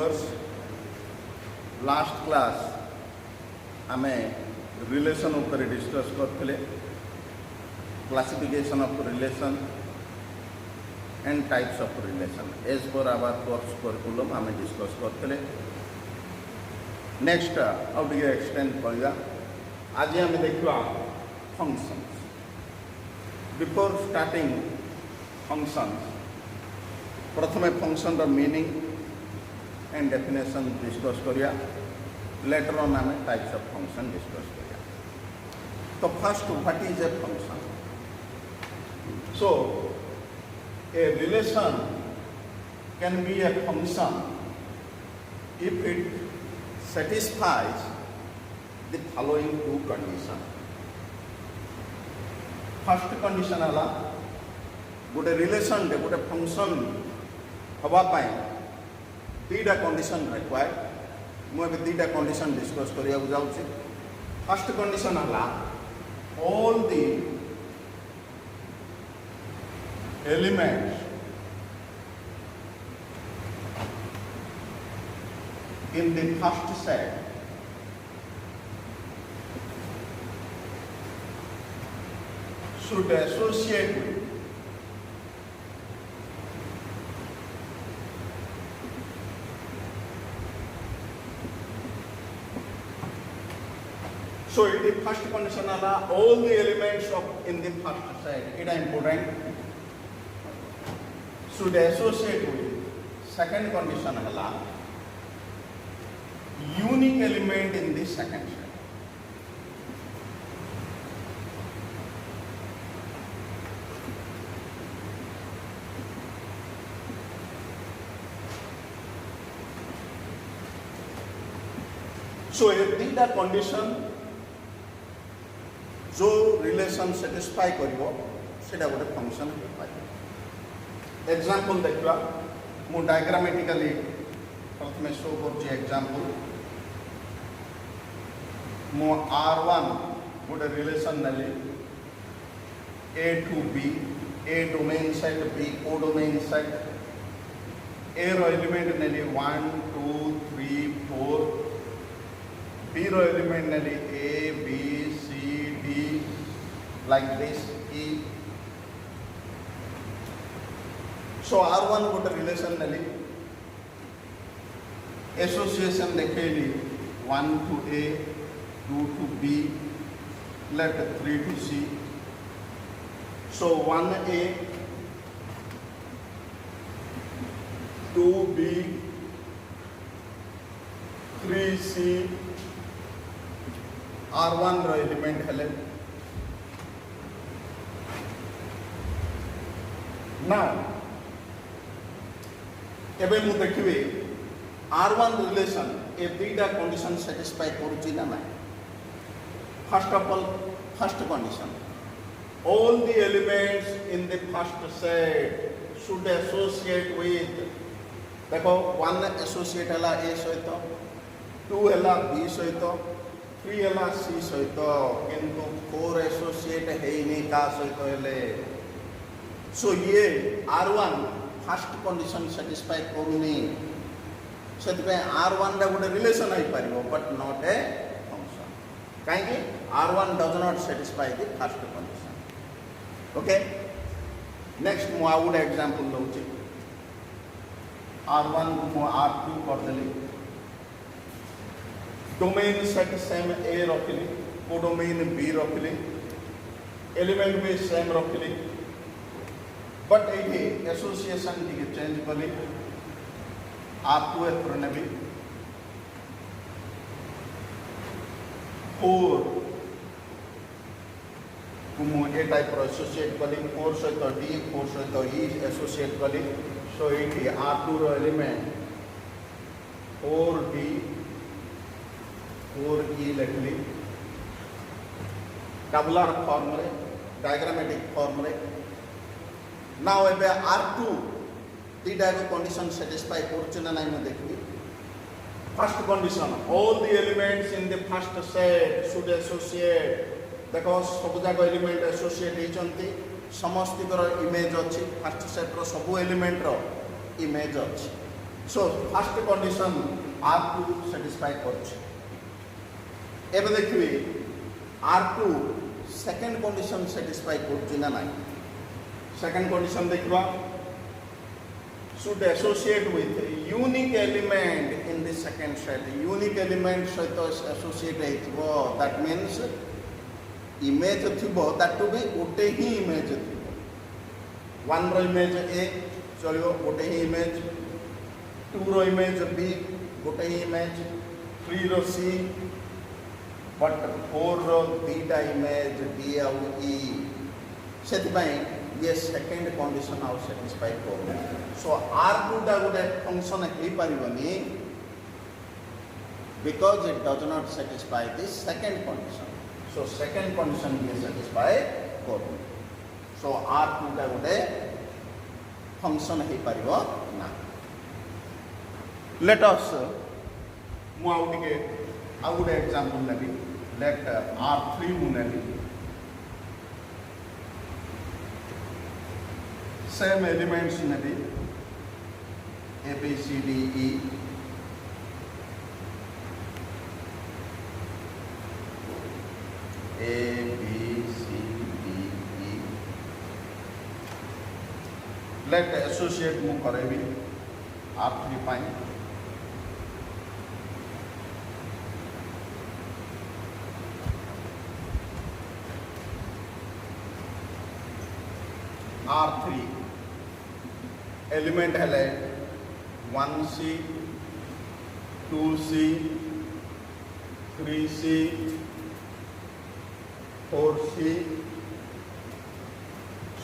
viewers, last class आमे relation ऊपर discuss करथिले classification of relation and types of relation as per our course curriculum आमे discuss करथिले. Next आउ टिके एक्सटेंड करवा आज आमे देखिबा फंक्शंस. बिफोर स्टार्टिंग फंक्शंस प्रथमे फंक्शन रो मीनिंग एंड डेफिनेशन डिस्कस करिया. लेटर ऑन आमे टाइप्स ऑफ फंक्शन डिस्कस करिया. तो first what is a function? So a relation can be a function if it satisfies the following two conditions. First condition है गोटे relation रे गोटे function हवापाई दीटा condition required. मुझे दीटा condition discuss करिया जाऊँ. First condition है all the elements in the first set should associate with so in the first condition all the elements of in the first set it is important should associate with. Second condition है unique element in the second set. So if the condition जो relation satisfy करिवो सेटा गोटे function हो पाए. Example देखिबा मु diagrammatically प्रथमे show करछि. एग्जांपल मो R1 गोटे रिलेशन नली A to B, A domain set, B codomain set. A रो एलिमेंट नली 1 2 3 4, B रो एलिमेंट नली A B C D like this E. So R1 गोटे रिलेशन नली एसोसिएशन देखेली 1 to A, 2 to B, let 3 to C. So 1A, 2B, 3C, R1 row element हेले. Now, एबे मु देखिबे R1 रिलेशन ए दुईटा कंडीशन सेटिस्फाई करूची ना ना. First of all first condition all the elements in the first set should associate with. देखो 1 associate हला A सहित, 2 हला B सहित, 3 हला C सहित, किंतु 4 एसोसिएट हेइनी का सहित हेले. सो ये R1 फर्स्ट कंडीशन सेटिस्फाई करूनी. से R1 गोटे रिलेशन हो पार बट नॉट ए फंक्शन. कहीं R1 does not satisfy the first condition. Okay next मु आउ गोटे एग्जांपल दउची. R1 मु R2 करदेली. डोमेन सेट सेम A रखिली, कोडोमेन B रखिली, एलिमेंट भी सेम रखिली. बट ये एसोसिएशन टी चेंज कली. R2 एथर नेबी 4 को ए टाइप एसोसिएट कली. 4 सहित D, 4 सहित E एसोसिएट कली. सो ये R2 रो एलिमेंट 4D 4E लिखली टैबुलर फॉर्म रे, डायग्रामेटिक फॉर्म रे. नाउ एबे R2 दीटा कंडीशन सेटिस्फाई करछना नाही म देखबी. First condition all the elements in the first set should associate. देखो सब जाक एलिमेंट एसोसिएट होइचंती. समस्त इमेज अच्छी फर्स्ट सेट रो सब एलिमेंट रो इमेज अच्छी. So first condition R2 satisfy करछि एबे देखिबे R2 सेकंड कंडीशन satisfy करछि ना नाही सेकंड कंडीशन देखबा should associate with unique element in the second set unique element सहित associate हेतिबो that means image थिबो that to be गोटे ही image थिबो 1 रो image A चलियो गोटे ही image 2 रो image B गोटे ही image 3 row C but 4 row दीटा image D और E सेति पई ये सेकंड कंडीशन आउ सैटिस्फाई कर सो R2 टा गोटे फंक्शन हे परिबनी because it does not satisfy this second condition so second condition ये सैटिस्फाई कर सो R2 टा गोटे फंक्शन हे परिबो ना लेट अस मु आउ टिके आउ गोटे एग्जांपल लेबी लेट R3 मु नेबी same elements maybe A, B, C, D, E. A, B, C, D, E. Let associate mu karebi R3 pai. R3 element है 1C 2C 3C 4C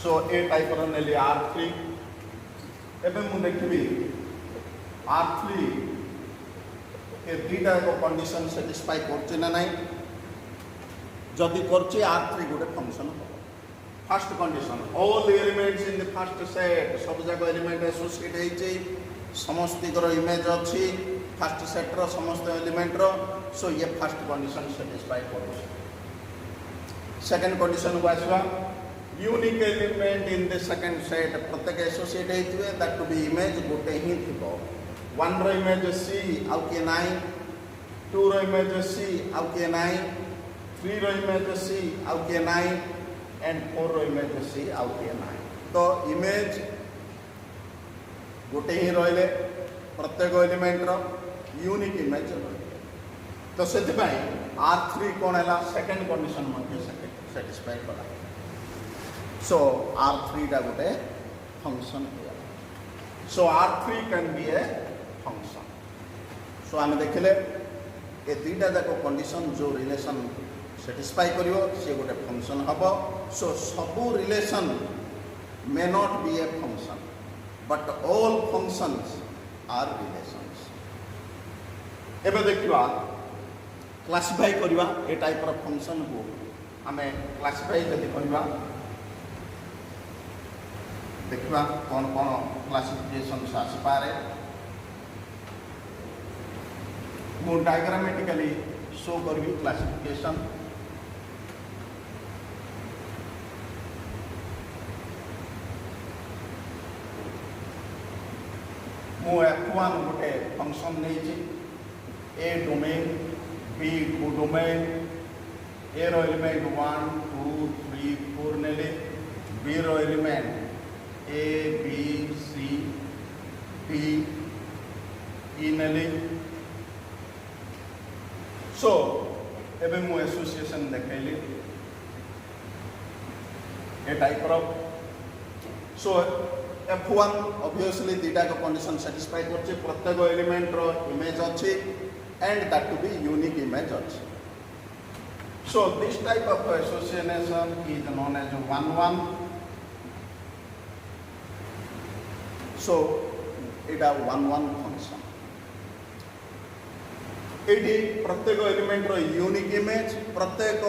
सो ए type नेली R3 एबे मु देखबी R3 ए दीटा को condition satisfy करछि ना नाही जदि करछि R3 गोटे फंक्शन हो first condition all elements in the first set सब जगह एलिमेंट एसोसिएट हेछि समस्त कर इमेज अछि फर्स्ट सेट रो समस्त एलिमेंट रो सो ये फर्स्ट कंडीशन सैटिस्फाई करू सेकंड कंडीशन वासवा unique element in the second set प्रत्येक एसोसिएट हेथिबे दैट टू बी इमेज गोटे ही थिबो 1 रो इमेज C आउ के नाही 2 रो इमेज C आउ के नाही 3 रो इमेज C आउ के नाही and 4 रो इमेज C आउ के नाही तो इमेज गोटे ही रहले प्रत्येक एलिमेंट रो यूनिक इमेज तो सेति पई R3 कोन हला सेकंड कंडीशन मध्ये सैटिस्फाई करा सो R3 दा गोटे फंक्शन है सो R3 can be a function सो हम देखले ए तीटा जाको कंडीशन जो रिलेशन सैटिस्फाई करियो से गोटे फंक्शन हबो सो सबु relation may not be a function but all functions are relations एबे देखिबा क्लासिफाई करिबा ए टाइप रो फंक्शन को हमें क्लासिफाई जदि करिबा देखिबा कोन कोन क्लासिफिकेशन आसी पारे मु डायग्रामेटिकली शो करबी क्लासिफिकेशन मु F1 गोटे फंक्शन नहीं A domain B codomain A रो एलिमेंट 1 2 3 4 नेले बी रो element A B C D E नेले सो एबे मु एसोसिएशन देखैली ए टाइप रो सो F1 obviously data को condition satisfy करछे प्रत्येक एलिमेंट रो इमेज अछि and that to be unique image अछि so this type of association is known as 1-1 so it a 1-1 function AD प्रत्येक एलिमेंट रो यूनिक इमेज प्रत्येक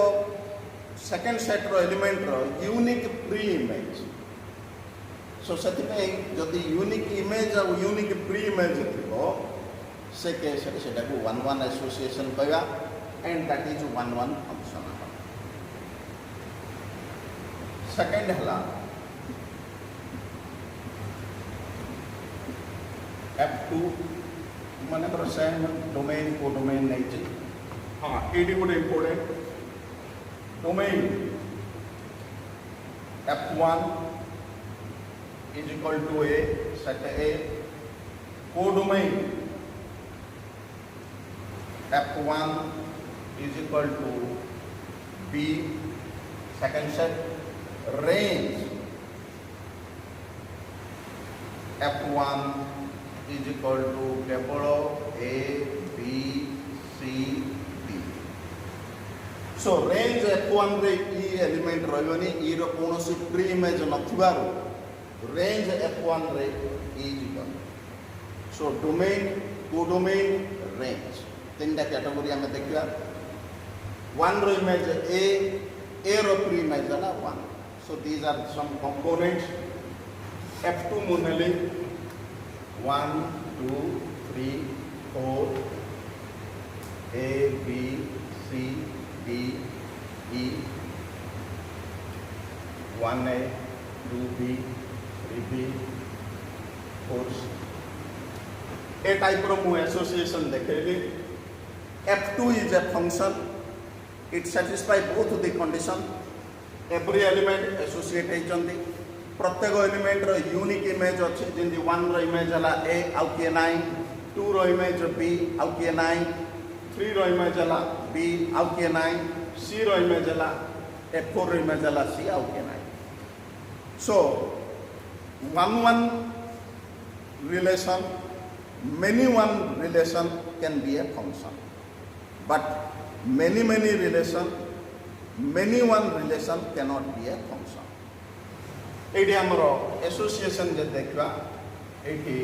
second set रो element रो unique pre image so से जदि unique image और unique pre image थो से case सेटा को 1-1 एसोसिएशन कहवा and that is 1-1 function second हला F2 मानकर सेम डोमेन को डोमेन नहीं चाहिए। हाँ ये गोटे important domain F1 is equal to A, set A, codomain F1 is equal to B, second set, range F1 is equal to केवल A, B, C, D. So range F1 रे E element रहिबनी E रो कोनोसी pre image नथिबारो range F1 रे E जीवन। So domain, codomain, range तीनटा category हमें देखिया। 1 रो image A रो प्री इमेज है 1। So these are some components. F2 मुनेली 1, 2, 3, 4, A, B, C, D, E, 1A, 2B, 3B, 4C. A type of association देखेली। F2 is a function. It satisfies both the condition. Every element associate होइचंदी। प्रत्येक element रो unique image अच्छे जिंदी 1 रो image हला A आउ के 9, 2 रो image B आउ के 9, 3 रो इमेज हला B आउ के 9, C रो इमेज हला F4 रो इमेज हला C आउ के 9। So 1-1 relation, many-one relation can be a function, but many-many relation, many-one relation cannot be a function. ये आमर एसोसिएशन जे देखा ये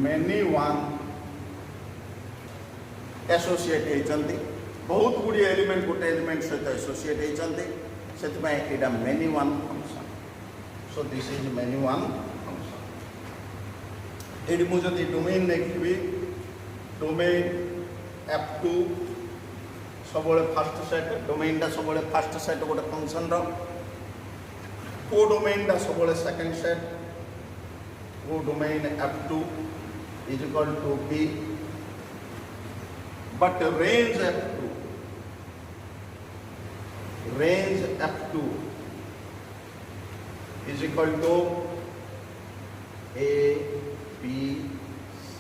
many-one एसोसिएट होइचंदी। बहुत गुडी एलिमेंट गोटे एलिमेंट सहित एसोसिएट होइचंदी सेतबे एटा many-one function. So this is many-one function. एडी मु जदी डोमेन देखबी डोमेन F2 सबले फर्स्ट सेट डोमेन दा सबले फर्स्ट सेट गोटे फंक्शन रो codomain दा सबले second set codomain F2 is equal to B, but range F2 is equal to A, B, C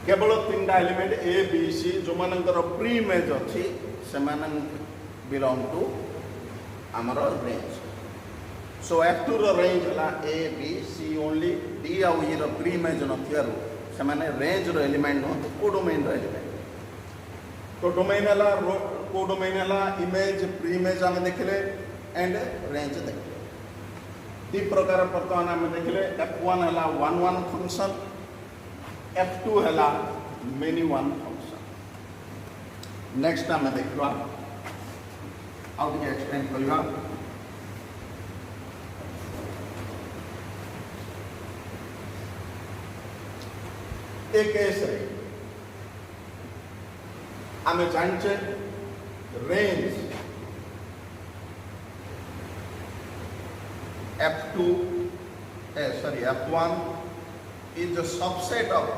केवल तीनटा एलिमेंट A, B, C जो मानकर प्री इमेज अछि से मान बिलोंग टू आमर रेंज। So F2 रो रेंज हला A, B, C only. D आउ E रो प्री इमेज नथियारो से माने रेंज रो एलिमेंट नो कोडोमेन रो एलिमेंट। तो डोमेन हला कोडोमेन हला इमेज प्री इमेज हम देखले एंड रेंज देखले। दी प्रकार वर्तमान हम देखले F1 हला 1-1 फंक्शन, F2 हला many-one फंक्शन। नेक्स्ट हम देखबा आउ के एक्सप्लेन करबा। एक केस रे आमे जानचे range F1 is a subset of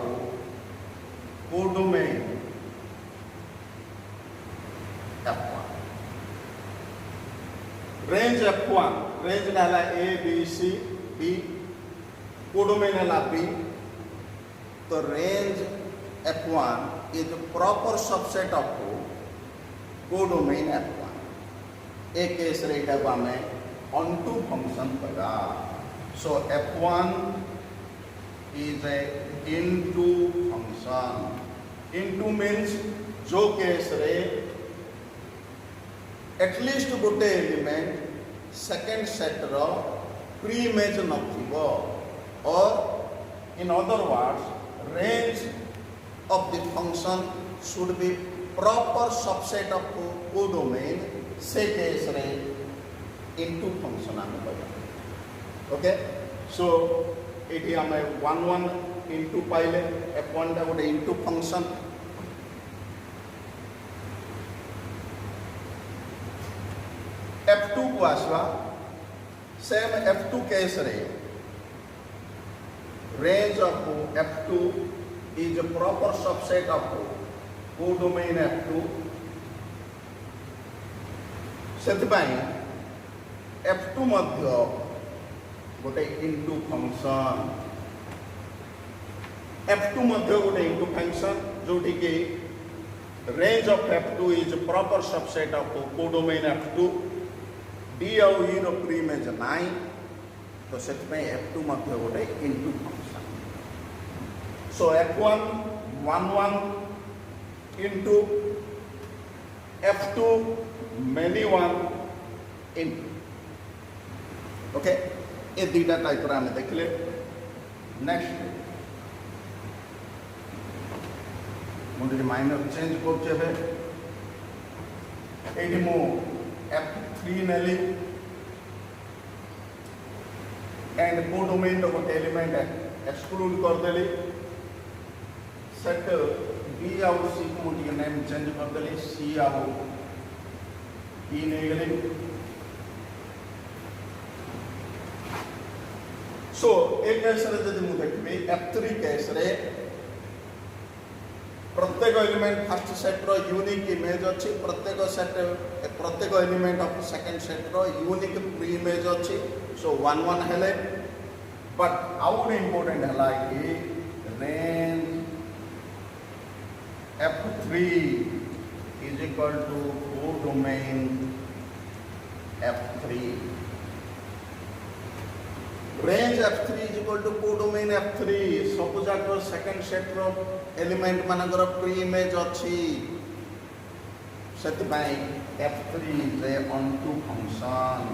codomain F1. Range F1 range डाला A, B, C, D, codomain डाला B। तो range F1 is a proper subset of codomain F1। एक केस रे डबा में onto फंक्शन पड़ा। So F1 is a into function। into means जो case रे एटलिस्ट गोटे एलिमेंट सेकेंड सेट रो प्री इमेज नथिबो, और in other words range of the function should be proper subset of codomain से case रे into function आमे कहबा। Okay so एठी आमे 1-1 into पाइले F1 टा गोटे into function। F2 को आसवा सेम F2 केस रे range of F2 is a proper subset of codomain F2 ସେଥିପାଇଁ F2 ମଧ୍ୟ ଗୋଟେ ଇଣ୍ଟୁ ଫଙ୍କସନ୍ F2 ମଧ୍ୟ ଗୋଟେ ଇଣ୍ଟୁ ଫଙ୍କସନ୍ ଯୋଉଠି କି range of F2 is a proper subset of codomain F2 D ଆଉ E ର ପ୍ରିଇମେଜ୍ 9 ତ ସେଥିପାଇଁ F2 ମଧ୍ୟ ଗୋଟେ into function so F1 11 into F2 many one into okay ये दुईटा टाइप रा हमें देखले नेक्स्ट मुझे माइनर चेंज करछे बे एडी मो F3 नेली एंड कोडोमेन रो एलिमेंट एक्सक्लूड कर देली सेट B आउ C को मुझे नेम चेंज कर देली C आउ E ने गली सो एक केस रे जदि मु देखबी F3 केस रे प्रत्येक एलिमेंट फर्स्ट सेट रो यूनिक इमेज अछि प्रत्येक एलिमेंट ऑफ सेकंड सेट रो यूनिक प्री इमेज अछि सो 1 1 हेले बट आउट इंपोर्टेंट हला कि range F3 is equal to codomain F3 range F3 is equal to codomain F3 सब जाकर सेकंड सेट रो एलिमेंट मानकर प्री इमेज अछि सेतबाई F3 रे onto फंक्शन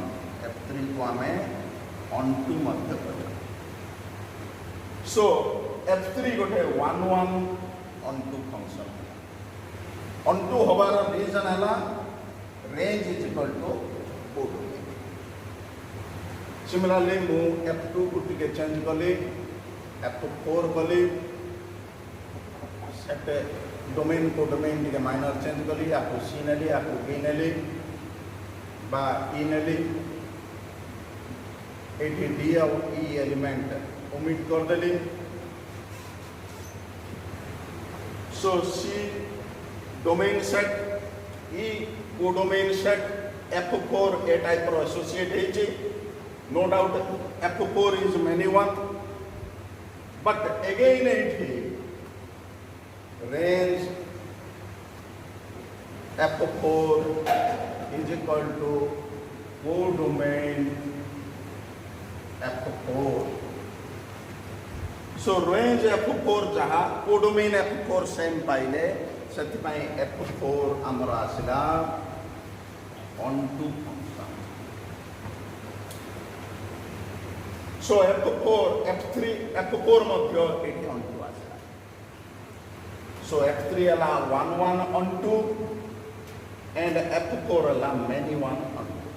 F3 को हमें onto मध्य करबा सो F3 गोटे 1 1 onto फंक्शन onto होबार रीजन हला range is equal to codomain Similarly, move F2 को टिके चेंज कले F4 कले सेट डोमेन को डोमेन टिके माइनर चेंज कली आपको C नेली आपको B नेली बा E नेली एटी D और E एलिमेंट ओमिट कर देली सो C domain set E codomain set F4 ए टाइप रो एसोसिएट हेची No doubt F4 is many one, but again it range F4 is equal to codomain F4. So range F4 जहाँ codomain F4 same पाइले सेतिपाई F4 हमरा आसिला onto So F3 F4 मध्य eighty onto आसला so F3 अला 1 1 onto and F4 अला many one onto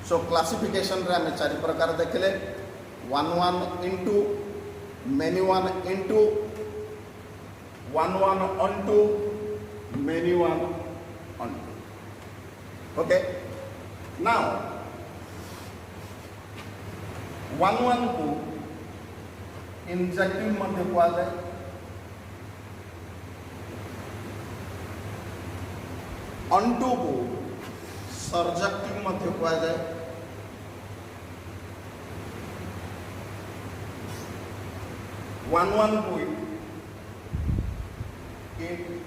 so classification रे हमें चारि प्रकार देखले 1 1 into many one into 1 1 onto many one onto okay now 1 1 को इंजेक्टिव मध्य कुआ जाए onto को सर्जेक्टिव मध्य कुआ जाए 1 1 को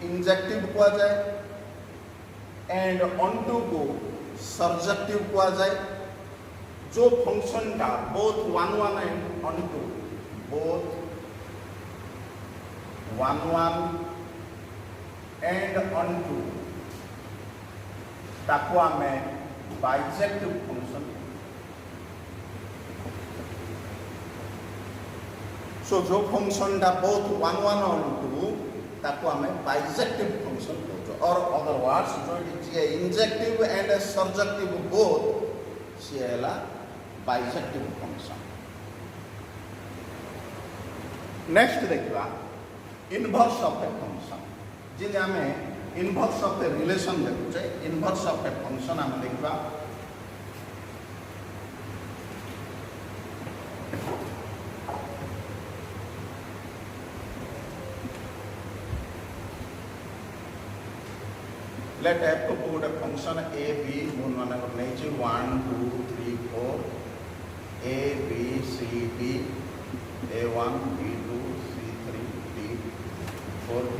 इंजेक्टिव कुआ जाए एंड onto को सर्जेक्टिव कुआ जाए जो फंक्शन का both 1 1 and onto both 1 1 and onto ताको हमें बाइजेक्टिव फंक्शन सो जो फंक्शन का both 1 1 onto ताको हमें बाइजेक्टिव फंक्शन कहते और अदरवाइज जो ये इंजेक्टिव एंड सर्जेक्टिव बोथ सीएला बाइजेक्टिव फंक्शन नेक्स्ट देखा इनवर्स ऑफ ए फंक्शन जिन हमें इनवर्स ऑफ ए रिलेशन देखुचे इनवर्स ऑफ ए फंक्शन हम देखा let f को गोटे फंक्शन a b गुण मान नहीं 1 2 3 4 a b c d a1 b2 c3 d 4 d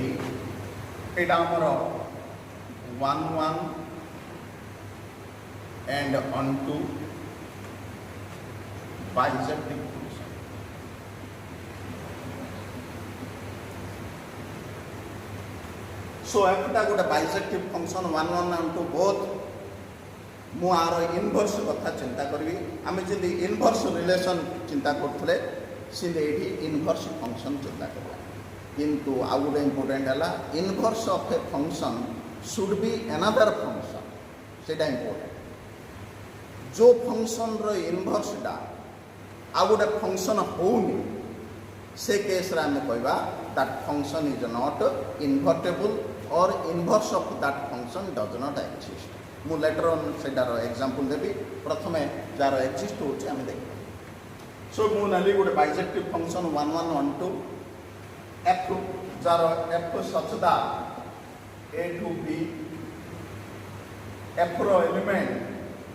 एटा हमर 1 1 and onto bisecting function. So एटा गोटे bisecting function 1 1 onto both मु आर इनवर्स कथा चिंता करबी आमे जदि इनवर्स रिलेशन चिंता करथले सिंदे एठी इनवर्स फंक्शन चिंता करबा किंतु आ गोटे इंपोर्टेंट हला inverse of a function should be another function सेटा इंपोर्टेंट जो फंक्शन रो इनवर्स डा आ गोटे फंक्शन होउनी से केस रा हमें कहबा that function is not invertible और inverse of that function does not exist मु लेटर ऑन सेटार एग्जांपल देबी प्रथम जार एक्जिस्ट होची हमें देखबा सो मु नाली गोटे बाइजेक्टिव फंक्शन 1 1 1 2 f जार f such that a to b f रो एलिमेंट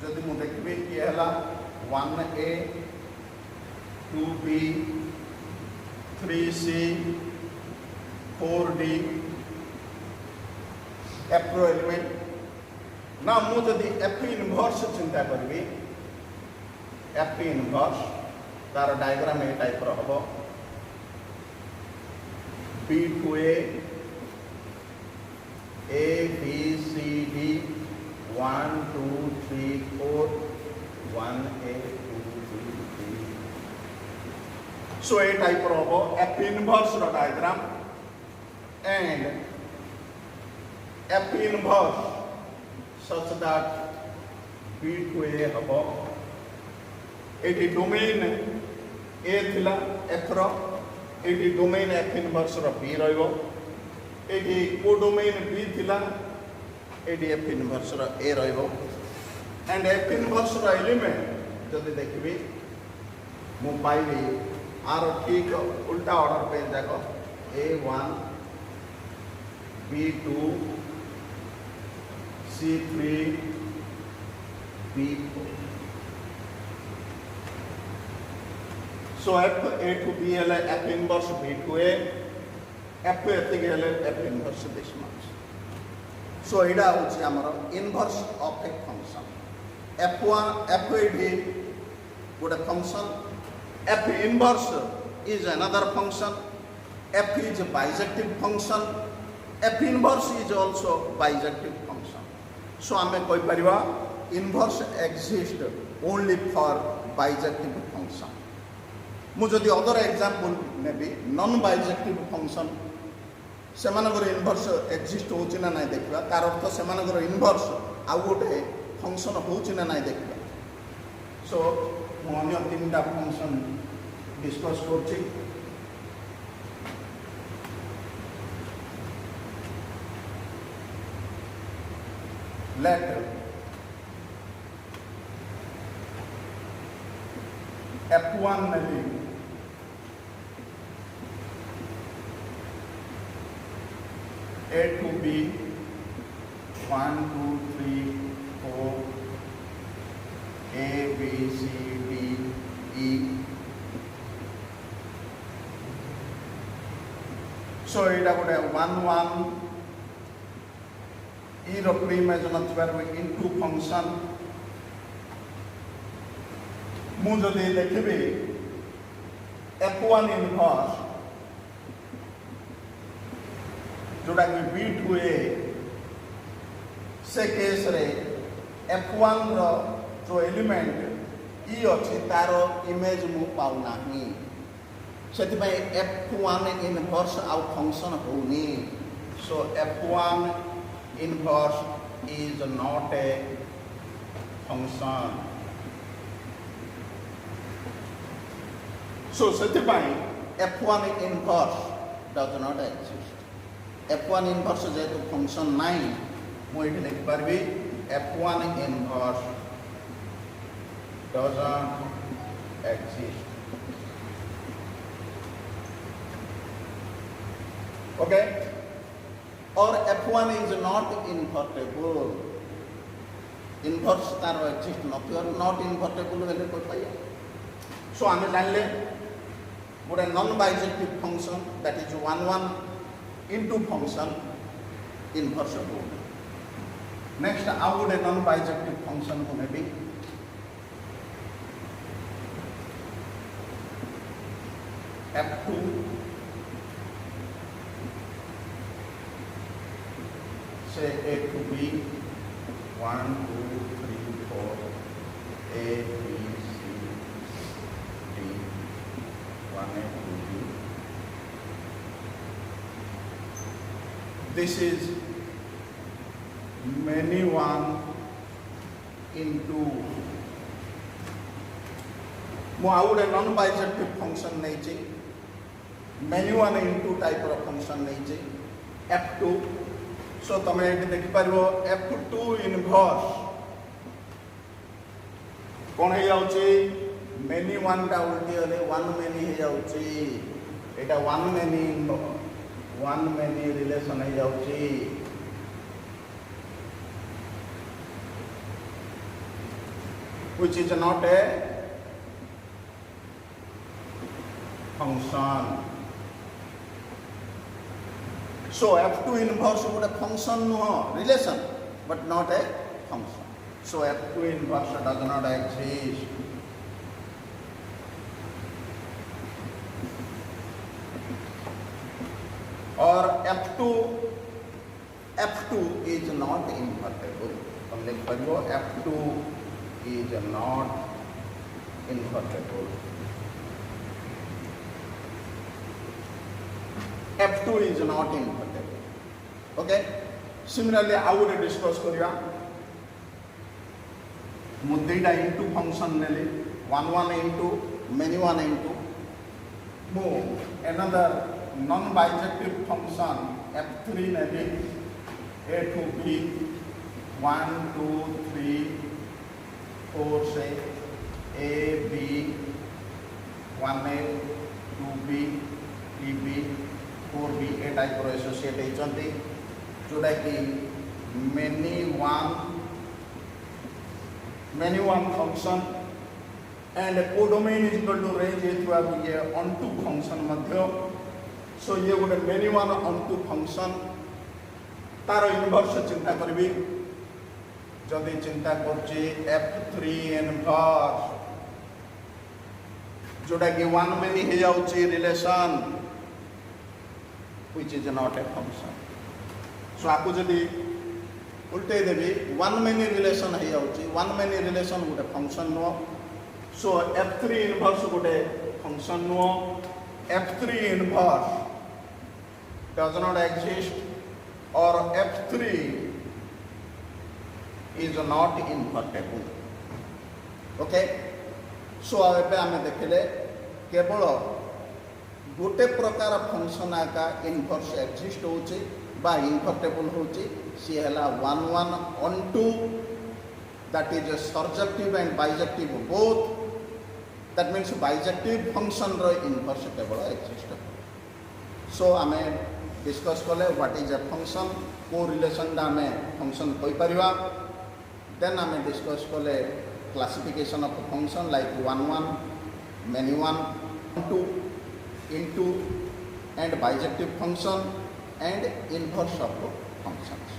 जदि मु देखबी कि हला 1a 2b 3c 4d f रो एलिमेंट ना मु जदि f इनवर्स चिंता करबी f इनवर्स तार डायग्राम ए टाइप रो हबो b to a b c d 1 2 3 4 1a 2 3 3 so a type रो हबो f इनवर्स रो diagram and f inverse such that b to a हबो एटी डोमेन a थिला f रो एटी डोमेन f इनवर्स रो b रहइबो एटी को डोमेन b थिला एटी f इनवर्स रो a रहइबो एंड f इनवर्स रो एलिमेंट जदि देखबी मु पाइबी आर ठीक उल्टा ऑर्डर पे जाको a1 b2 c3 b4 so f a to b है f inverse b to a f एति के है f inverse this much so एडा होची हमर inverse of a function f1 f एठी गोटे function f inverse is another function f is a bijective function f inverse is also bijective function so आमे कोइ परिवा inverse exist only for bijective function मु जदि other example नेबी non bijective function सेमानगर inverse exist होची ना नाही देखबा तार अर्थ सेमानगर इनवर्स आ गोटे फंक्शन होची ना नाही देखबा सो मु अन्य तीनटा फंक्शन डिस्कस करछि let f1 नेली a to b 1 2 3 4 a b c d e so एटा गोटे 1 1 e रो प्रीमेजन नथिबार इनटू फंक्शन मु जदि देखबी f1 इनवर्स जोड़ा कि b to a से केस रे f1 रो जो एलिमेंट e अछि तारो इमेज मु पाउ नाही सेति भाई f1 इनवर्स आउ फंक्शन होनी सो f1 inverse is not a function so sethipai f1 inverse does not exist f1 inverse je to function nai mo eti likhi parbi f1 inverse does not exist okay और F1 is not invertible. Inverse तार exist not invertible हेले कोई पाइया. So आमे जानले गोटे non-bijective function that is 1 into function inversible. Next आउ गोटे non-bijective function को नेबी F2 say A to B 1 2 3 4 A B C D 1 A 2 B. This is many one into ମୁଁ ଆଉ ଗୋଟେ ନନ୍ ବାଇଜେକ୍ଟିଭ ଫଙ୍କସନ୍ ନେଇଛି many one into type of function ନେଇଛି F2. So ତମେ ଏଠି ଦେଖିପାରିବ F2 inverse କ'ଣ ହେଇଯାଉଛି many one ଟା ଉଲ୍ଟି ହେଲେ one many ହେଇଯାଉଛି ଏଇଟା one many relation ହେଇଯାଉଛି which is not a function. So F2 inverse would a function no relation but not a function. So F2 inverse does not exist. Or F2 is not invertible. F2 is not invertible. F2 is not invertible. Okay. Similarly, I would discuss koriya. Muddita into function nele 1 into many one into. Move another non-bijective function F3 nele A to B 1 2 3 4 say A B 1A 2B 3B 4B a type of associate होती जोटा कि many one function and codomain is equal to range ये onto function मध्य. So ये गोटे many one onto function तार inverse चिंता करबी जदि चिंता करछि F3 inverse जोटा कि one many हो जाउछि relation which is not a function. So आपको जदि उल्टे देबी one many relation हो जाउछि one many relation गोटे function नो. So F3 inverse गोटे function नो. F3 inverse does not exist or F3 is not invertible. Okay. So ଏବେ ଆମେ ଦେଖିଲେ केवल गोटे प्रकार फंक्शन आका इनवर्स एक्जिस्ट होची बा इनवर्टेबल होची सी हला 1 onto that is a surjective and bijective both. That means bijective function रो इनवर्स केवल एक्जिस्ट. So आमे डिस्कस कले व्हाट इज अ फंक्शन को रिलेशन दा आमे फंक्शन कोइ परिवा. देन आमे डिस्कस कले classification of function like 1 many one onto into and bijective function and inverse of functions.